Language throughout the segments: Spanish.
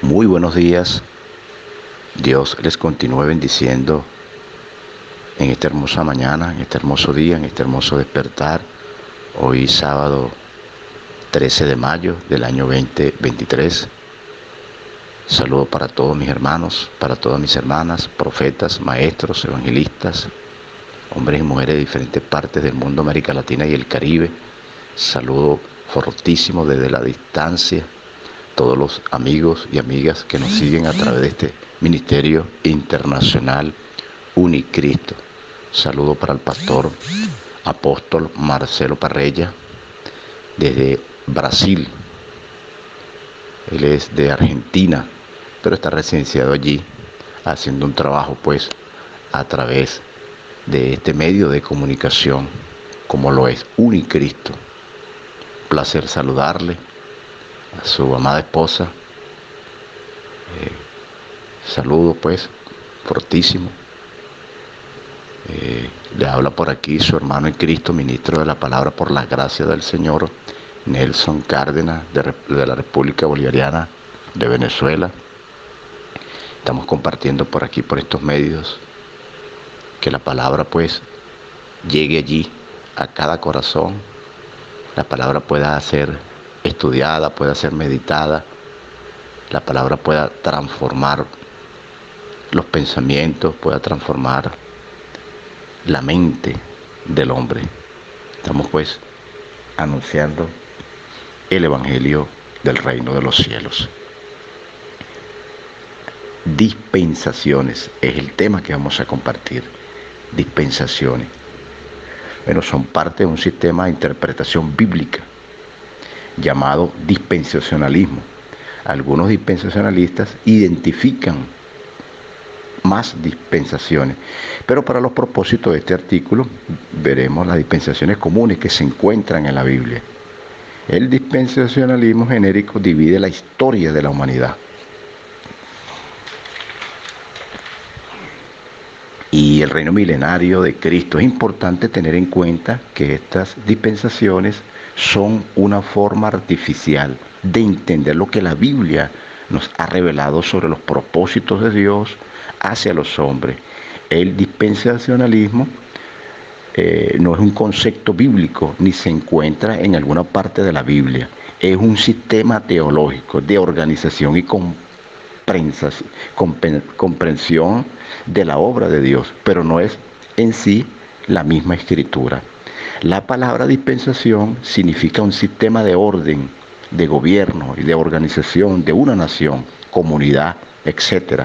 Muy buenos días. Dios les continúe bendiciendo en esta hermosa mañana, en este hermoso día, en este hermoso despertar. Hoy sábado 13 de mayo del año 2023. Saludo para todos mis hermanos, para todas mis hermanas, profetas, maestros, evangelistas, hombres y mujeres de diferentes partes del mundo, América Latina y el Caribe. Saludo fortísimo desde la distancia. Todos los amigos y amigas que nos siguen a través de este Ministerio Internacional Unicristo. Saludo para el pastor apóstol Marcelo Parrella desde Brasil. Él es de Argentina, pero está residenciado allí haciendo un trabajo a través de este medio de comunicación como lo es Unicristo. Placer saludarle, a su amada esposa. Saludo fortísimo. Le habla por aquí su hermano en Cristo, ministro de la palabra por la gracia del Señor, Nelson Cárdenas, de la República Bolivariana de Venezuela. Estamos compartiendo por aquí, por estos medios, que la palabra llegue allí a cada corazón. La palabra pueda ser estudiada, pueda ser meditada, la palabra pueda transformar los pensamientos, pueda transformar la mente del hombre. Estamos anunciando el Evangelio del Reino de los Cielos. Dispensaciones es el tema que vamos a compartir. Dispensaciones. Bueno, son parte de un sistema de interpretación bíblica llamado dispensacionalismo. Algunos dispensacionalistas identifican más dispensaciones, pero para los propósitos de este artículo veremos las dispensaciones comunes que se encuentran en la Biblia. El dispensacionalismo genérico divide la historia de la humanidad y el reino milenario de Cristo. Es importante tener en cuenta que estas dispensaciones son una forma artificial de entender lo que la Biblia nos ha revelado sobre los propósitos de Dios hacia los hombres. El dispensacionalismo no es un concepto bíblico ni se encuentra en alguna parte de la Biblia. Es un sistema teológico de organización y comprensión de la obra de Dios, pero no es en sí la misma escritura. La palabra dispensación significa un sistema de orden, de gobierno y de organización de una nación, comunidad, etc.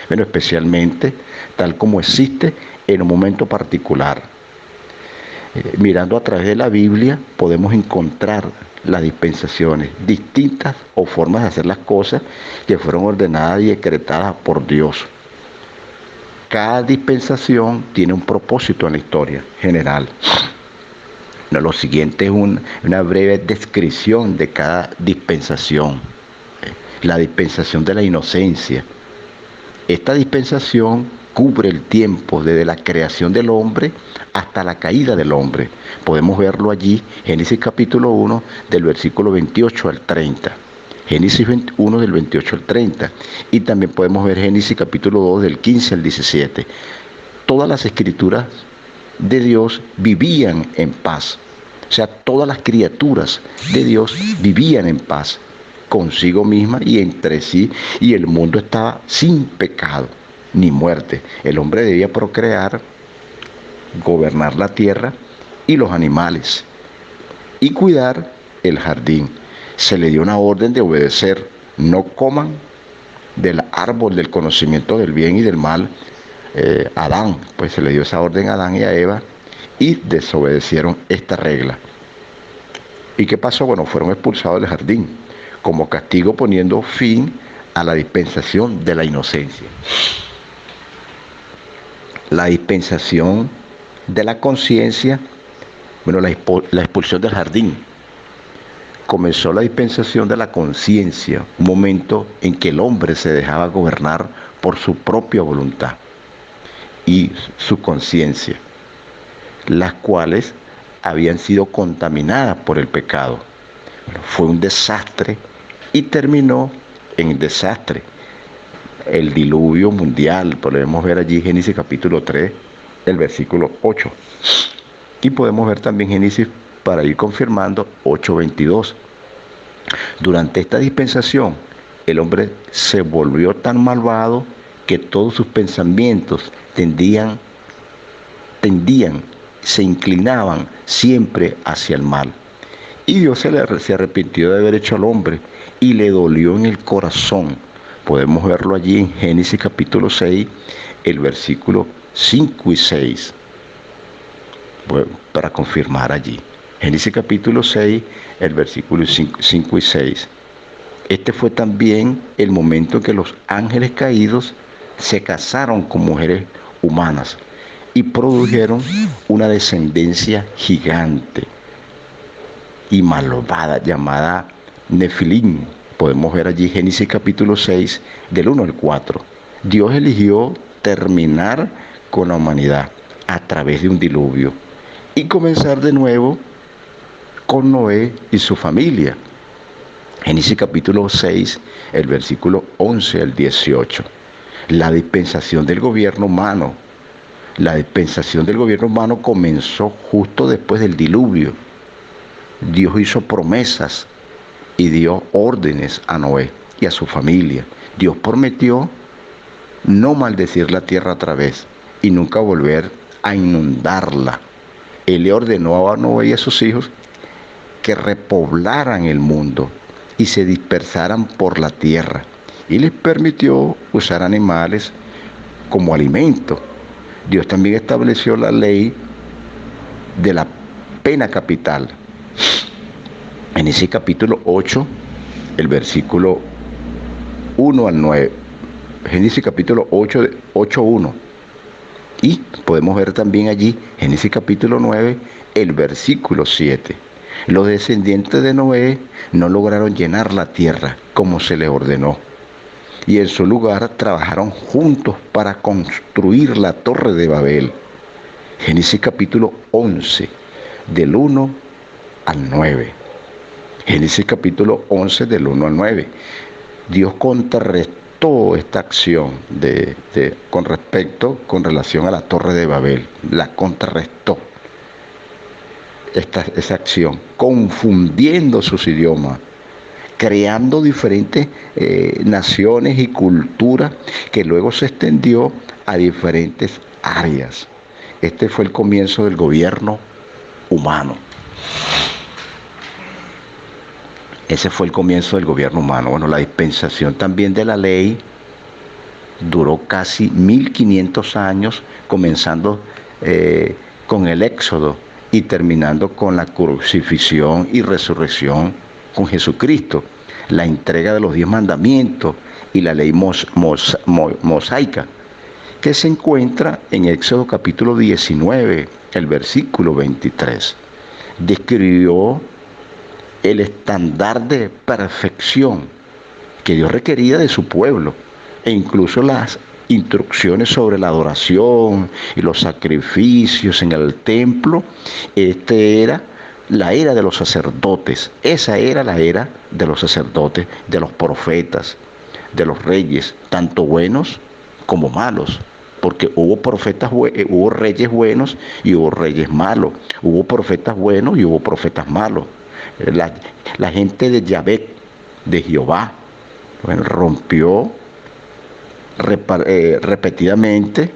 Bueno, especialmente tal como existe en un momento particular. Mirando a través de la Biblia podemos encontrar las dispensaciones, distintas o formas de hacer las cosas que fueron ordenadas y decretadas por Dios. Cada dispensación tiene un propósito en la historia general. Lo siguiente es una breve descripción de cada dispensación. La dispensación de la inocencia. Esta dispensación cubre el tiempo desde la creación del hombre hasta la caída del hombre. Podemos verlo allí, Génesis capítulo 1, del versículo 28 al 30. Génesis 1 del 28 al 30. Y también podemos ver Génesis capítulo 2 del 15 al 17. Todas las escrituras de Dios vivían en paz. O sea, todas las criaturas de Dios vivían en paz consigo misma y entre sí, y el mundo estaba sin pecado ni muerte. El hombre debía procrear, gobernar la tierra y los animales y cuidar el jardín. Se le dio una orden de obedecer: no coman del árbol del conocimiento del bien y del mal. Adán, se le dio esa orden a Adán y a Eva y desobedecieron esta regla. ¿Y qué pasó? Bueno, fueron expulsados del jardín como castigo, poniendo fin a la dispensación de la inocencia. La dispensación de la conciencia, la expulsión del jardín. Comenzó la dispensación de la conciencia, un momento en que el hombre se dejaba gobernar por su propia voluntad y su conciencia, las cuales habían sido contaminadas por el pecado. Fue un desastre y terminó en desastre. el diluvio mundial. Podemos ver allí Génesis capítulo 3, el versículo 8. Y podemos ver también Génesis, para ir confirmando, 8:22. Durante esta dispensación, el hombre se volvió tan malvado que todos sus pensamientos se inclinaban siempre hacia el mal. Y Dios se arrepintió de haber hecho al hombre y le dolió en el corazón. Podemos verlo allí en Génesis capítulo 6, el versículo 5 y 6. Bueno, para confirmar allí. Génesis capítulo 6, el versículo 5 y 6. Este fue también el momento en que los ángeles caídos se casaron con mujeres humanas y produjeron una descendencia gigante y malvada llamada Nefilim. Podemos ver allí Génesis capítulo 6, del 1 al 4. Dios eligió terminar con la humanidad a través de un diluvio y comenzar de nuevo con Noé y su familia. Génesis capítulo 6, el versículo 11 al 18. La dispensación del gobierno humano. La dispensación del gobierno humano comenzó justo después del diluvio. Dios hizo promesas y dio órdenes a Noé y a su familia. Dios prometió no maldecir la tierra otra vez y nunca volver a inundarla. Él le ordenó a Noé y a sus hijos que repoblaran el mundo y se dispersaran por la tierra, y les permitió usar animales como alimento. Dios también estableció la ley de la pena capital. En ese capítulo 8, el versículo 1 al 9. Génesis capítulo 8, 8:1. Y podemos ver también allí, Génesis capítulo 9, el versículo 7. Los descendientes de Noé no lograron llenar la tierra como se les ordenó, y en su lugar trabajaron juntos para construir la torre de Babel. Génesis capítulo 11, del 1 al 9. Génesis capítulo 11, del 1 al 9. Dios contrarrestó esta acción con relación a la torre de Babel. La contrarrestó esa acción, confundiendo sus idiomas, creando diferentes naciones y culturas que luego se extendió a diferentes áreas. Este fue el comienzo del gobierno humano. Ese fue el comienzo del gobierno humano. Bueno, la dispensación también de la ley duró casi 1500 años, comenzando con el Éxodo y terminando con la crucifixión y resurrección con Jesucristo, la entrega de los 10 mandamientos y la ley mosaica, que se encuentra en Éxodo capítulo 19, el versículo 23. Describió el estándar de perfección que Dios requería de su pueblo, e incluso las instrucciones sobre la adoración y los sacrificios en el templo. Era la era de los sacerdotes. Esa era la era de los sacerdotes, de los profetas, de los reyes, tanto buenos como malos, porque hubo reyes buenos y hubo reyes malos, hubo profetas buenos y hubo profetas malos. La gente de Yahvé, de Jehová, bueno, rompió repetidamente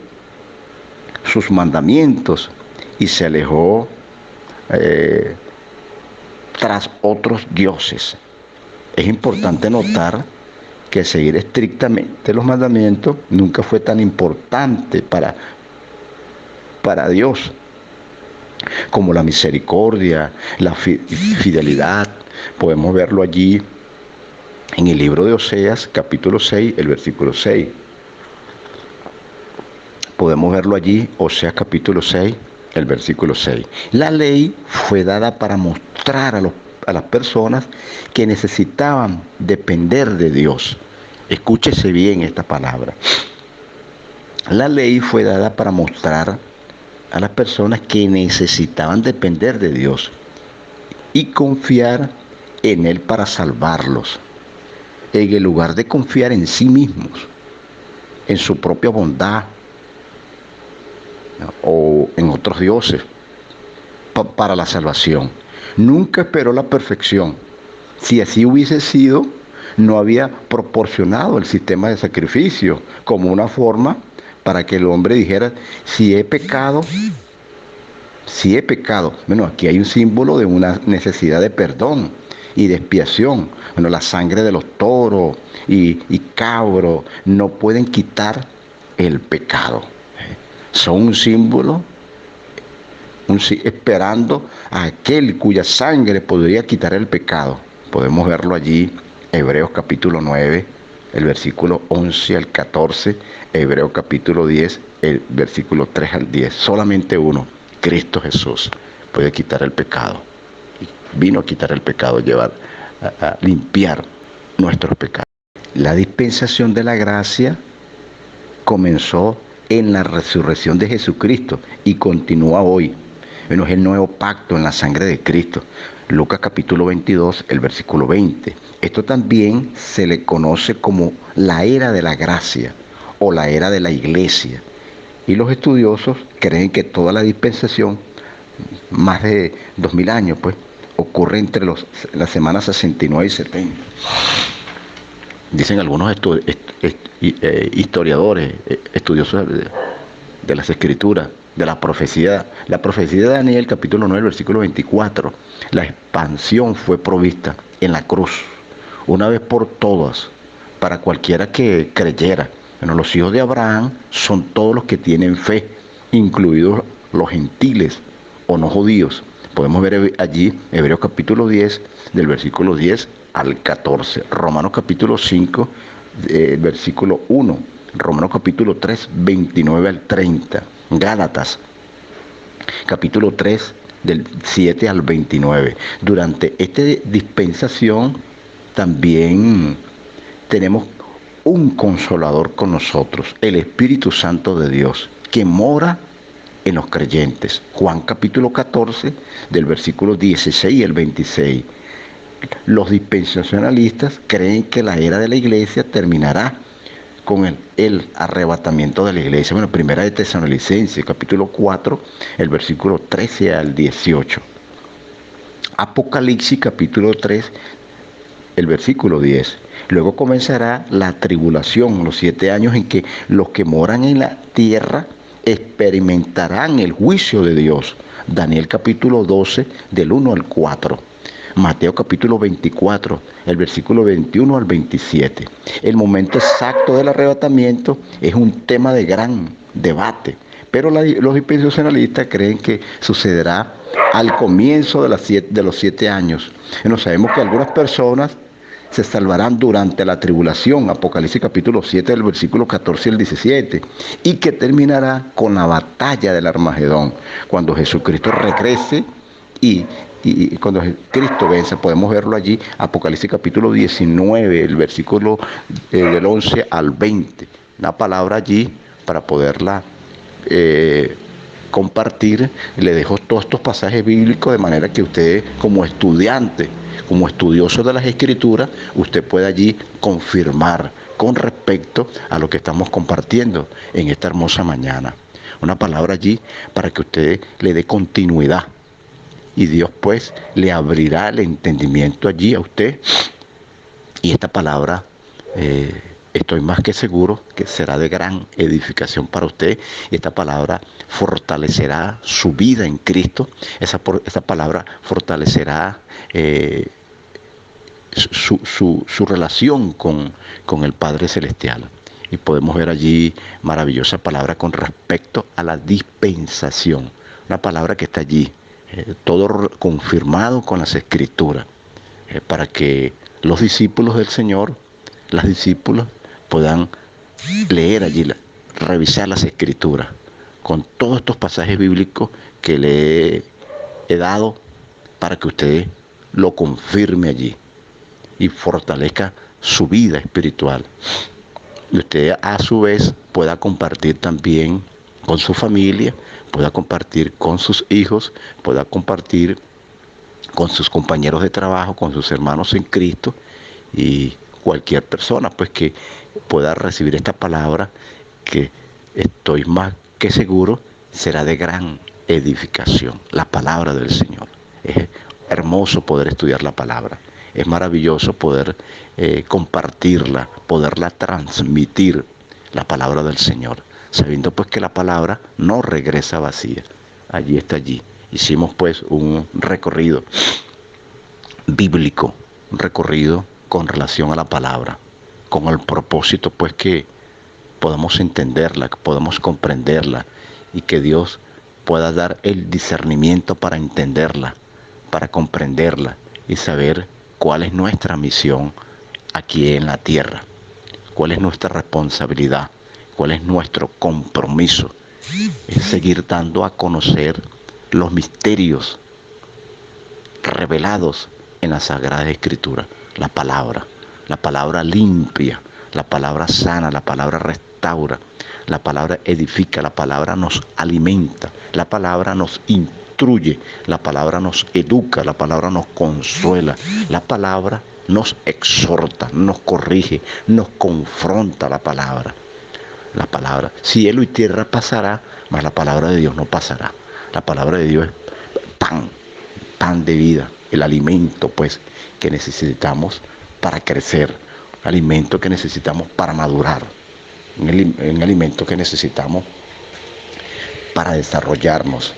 sus mandamientos y se alejó tras otros dioses. Es importante notar que seguir estrictamente los mandamientos nunca fue tan importante para Dios como la misericordia, la fidelidad. Podemos verlo allí en el libro de Oseas, capítulo 6, el versículo 6. Podemos verlo allí, Oseas capítulo 6, el versículo 6. La ley fue dada para mostrar a las personas que necesitaban depender de Dios. Escúchese bien esta palabra. La ley fue dada para mostrar a las personas que necesitaban depender de Dios y confiar en Él para salvarlos, en el lugar de confiar en sí mismos. en su propia bondad, ¿no?, o en otros dioses para la salvación. Nunca esperó la perfección. Si así hubiese sido, no había proporcionado el sistema de sacrificio como una forma para que el hombre dijera: si he pecado, si he pecado. Bueno, aquí hay un símbolo de una necesidad de perdón y de expiación. Bueno, la sangre de los toros y cabros no pueden quitar el pecado. Son un símbolo, esperando a aquel cuya sangre podría quitar el pecado. Podemos verlo allí, Hebreos capítulo 9, el versículo 11 al 14, Hebreos capítulo 10, el versículo 3 al 10. Solamente uno, Cristo Jesús, puede quitar el pecado. Vino a quitar el pecado, a limpiar nuestros pecados. La dispensación de la gracia comenzó en la resurrección de Jesucristo y continúa hoy. Bueno, es el nuevo pacto en la sangre de Cristo. Lucas capítulo 22, el versículo 20. Esto también se le conoce como la era de la gracia o la era de la iglesia. Y los estudiosos creen que toda la dispensación, más de 2000 años, pues, ocurre entre las semanas 69 y 70. Dicen algunos historiadores, estudiosos de las escrituras, de la profecía de Daniel, capítulo 9, versículo 24. La expansión fue provista en la cruz, una vez por todas, para cualquiera que creyera. Bueno, los hijos de Abraham son todos los que tienen fe, incluidos los gentiles o no judíos. Podemos ver allí Hebreos capítulo 10, del versículo 10 al 14. Romanos capítulo 5, versículo 1. Romanos capítulo 3, 29 al 30. Gálatas capítulo 3, del 7 al 29. Durante esta dispensación también tenemos un consolador con nosotros, el Espíritu Santo de Dios, que mora en los creyentes. Juan capítulo 14, del versículo 16 al 26. Los dispensacionalistas creen que la era de la iglesia terminará con el arrebatamiento de la iglesia. Bueno, primera de Tesalonicenses, capítulo 4, el versículo 13 al 18. Apocalipsis, capítulo 3, el versículo 10. Luego comenzará la tribulación, los 7 años en que los que moran en la tierra experimentarán el juicio de Dios. Daniel capítulo 12, del 1 al 4. Mateo capítulo 24, el versículo 21 al 27. El momento exacto del arrebatamiento es un tema de gran debate, pero los dispensacionalistas creen que sucederá al comienzo de los 7 años. Bueno, sabemos que algunas personas se salvarán durante la tribulación, Apocalipsis capítulo 7, del versículo 14 al 17, y que terminará con la batalla del Armagedón, cuando Jesucristo regrese y cuando Cristo vence. Podemos verlo allí, Apocalipsis capítulo 19, el versículo del 11 al 20. Una palabra allí para poderla compartir. Le dejo todos estos pasajes bíblicos de manera que usted, como estudiante, como estudioso de las Escrituras, usted pueda allí confirmar con respecto a lo que estamos compartiendo en esta hermosa mañana. Una palabra allí para que usted le dé continuidad. Y Dios pues le abrirá el entendimiento allí a usted. Y esta palabra, estoy más que seguro que será de gran edificación para usted. Y esta palabra fortalecerá su vida en Cristo. Esa palabra fortalecerá su relación con el Padre Celestial. Y podemos ver allí maravillosa palabra con respecto a la dispensación. Una palabra que está allí. Todo confirmado con las Escrituras, para que los discípulos del Señor, las discípulas, puedan leer allí, revisar las Escrituras, con todos estos pasajes bíblicos que le he dado, para que usted lo confirme allí y fortalezca su vida espiritual. Y usted a su vez pueda compartir también con su familia, pueda compartir con sus hijos, pueda compartir con sus compañeros de trabajo, con sus hermanos en Cristo, y cualquier persona pues que pueda recibir esta palabra que estoy más que seguro será de gran edificación. La palabra del Señor. Es hermoso poder estudiar la palabra. Es maravilloso poder compartirla, poderla transmitir, la palabra del Señor, sabiendo pues que la palabra no regresa vacía. Allí está allí. Hicimos pues un recorrido bíblico, un recorrido con relación a la palabra, con el propósito pues que podamos entenderla, que podamos comprenderla y que Dios pueda dar el discernimiento para entenderla, para comprenderla y saber cuál es nuestra misión aquí en la tierra, cuál es nuestra responsabilidad, cuál es nuestro compromiso. Es seguir dando a conocer los misterios revelados en la Sagrada Escritura, la palabra limpia, la palabra sana, la palabra restaura, la palabra edifica, la palabra nos alimenta, la palabra nos instruye, la palabra nos educa, la palabra nos consuela, la palabra nos exhorta, nos corrige, nos confronta la palabra. La palabra, cielo y tierra pasará, mas la palabra de Dios no pasará. La palabra de Dios es pan de vida, el alimento pues que necesitamos para crecer, alimento que necesitamos para madurar, un alimento que necesitamos para desarrollarnos,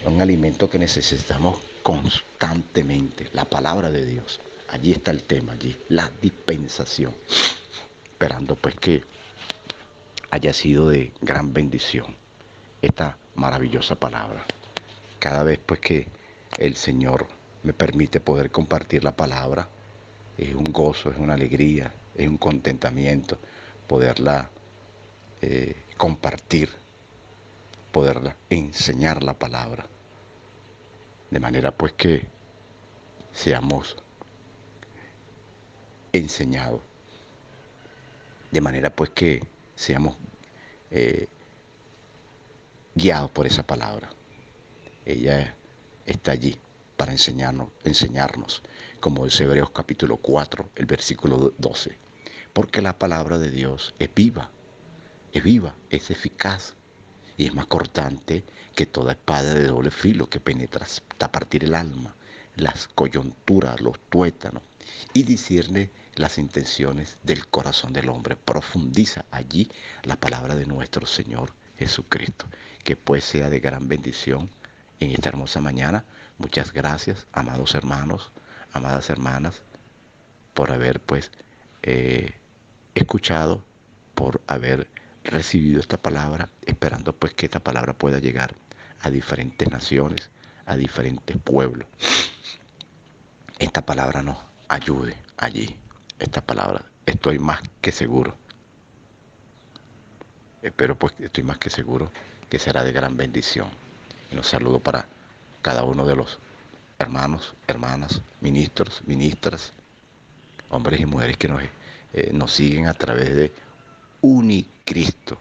un alimento que necesitamos constantemente, la palabra de Dios. Allí está el tema, allí, la dispensación, esperando pues que haya sido de gran bendición esta maravillosa palabra. Cada vez pues que el Señor me permite poder compartir la palabra, es un gozo, es una alegría, es un contentamiento poderla compartir, poderla enseñar la palabra, de manera pues que seamos enseñados, de manera pues que seamos guiados por esa palabra. Ella está allí para enseñarnos, como dice Hebreos capítulo 4, el versículo 12. Porque la palabra de Dios es viva, es eficaz y es más cortante que toda espada de doble filo que penetra hasta partir el alma, las coyunturas, los tuétanos, y discierne las intenciones del corazón del hombre. Profundiza allí la palabra de nuestro Señor Jesucristo. Que pues sea de gran bendición en esta hermosa mañana. Muchas gracias, amados hermanos, amadas hermanas, por haber pues escuchado, por haber recibido esta palabra, esperando pues que esta palabra pueda llegar a diferentes naciones, a diferentes pueblos. Esta palabra nos ayude allí. Esta palabra, estoy más que seguro. Espero pues, estoy más que seguro que será de gran bendición. Y un saludo para cada uno de los hermanos, hermanas, ministros, ministras, hombres y mujeres que nos siguen a través de Unicristo.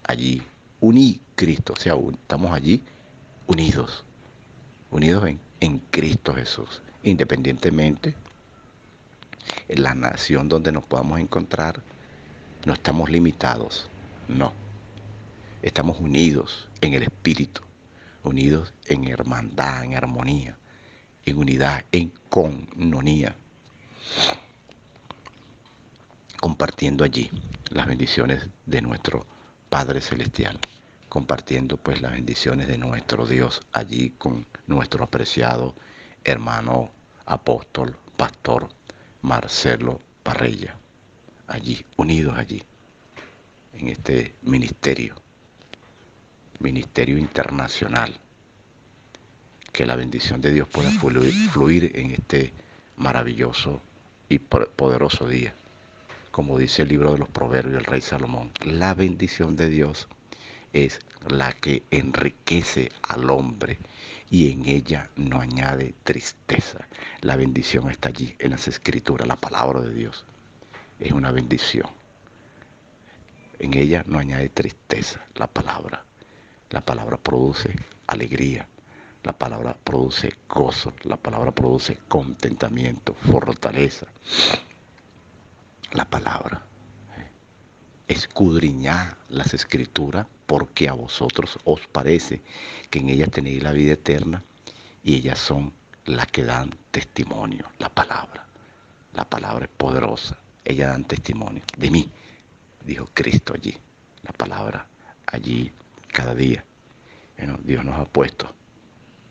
Allí, Unicristo, o sea, estamos allí unidos en Cristo Jesús, independientemente en la nación donde nos podamos encontrar. No estamos limitados, no. Estamos unidos en el Espíritu, unidos en hermandad, en armonía, en unidad, en coinonía, compartiendo allí las bendiciones de nuestro Padre Celestial, compartiendo pues las bendiciones de nuestro Dios allí con nuestro apreciado hermano apóstol, pastor Marcelo Parrilla, allí, unidos allí, en este ministerio internacional. Que la bendición de Dios pueda fluir en este maravilloso y poderoso día. Como dice el libro de los Proverbios del rey Salomón, la bendición de Dios es la que enriquece al hombre y en ella no añade tristeza. La bendición está allí en las Escrituras, la palabra de Dios es una bendición. En ella no añade tristeza. La palabra produce alegría, la palabra produce gozo, la palabra produce contentamiento, fortaleza. La palabra escudriñad las escrituras, porque a vosotros os parece que en ellas tenéis la vida eterna, y ellas son las que dan testimonio. La palabra es poderosa, ellas dan testimonio de mí, dijo Cristo allí. La palabra allí cada día. Bueno, Dios nos ha puesto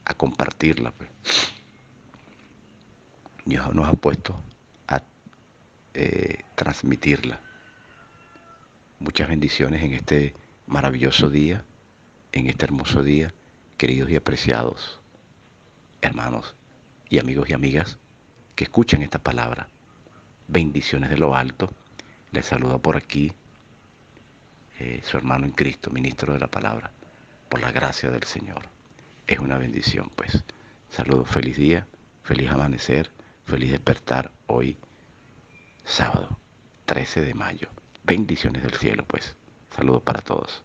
a compartirla, pues. Dios nos ha puesto a transmitirla. Muchas bendiciones en este maravilloso día, en este hermoso día, queridos y apreciados hermanos y amigos y amigas que escuchan esta palabra. Bendiciones de lo alto. Les saluda por aquí su hermano en Cristo, ministro de la palabra, por la gracia del Señor. Es una bendición, pues. Saludos, feliz día, feliz amanecer, feliz despertar hoy, sábado 13 de mayo. Bendiciones del cielo, pues. Saludos para todos.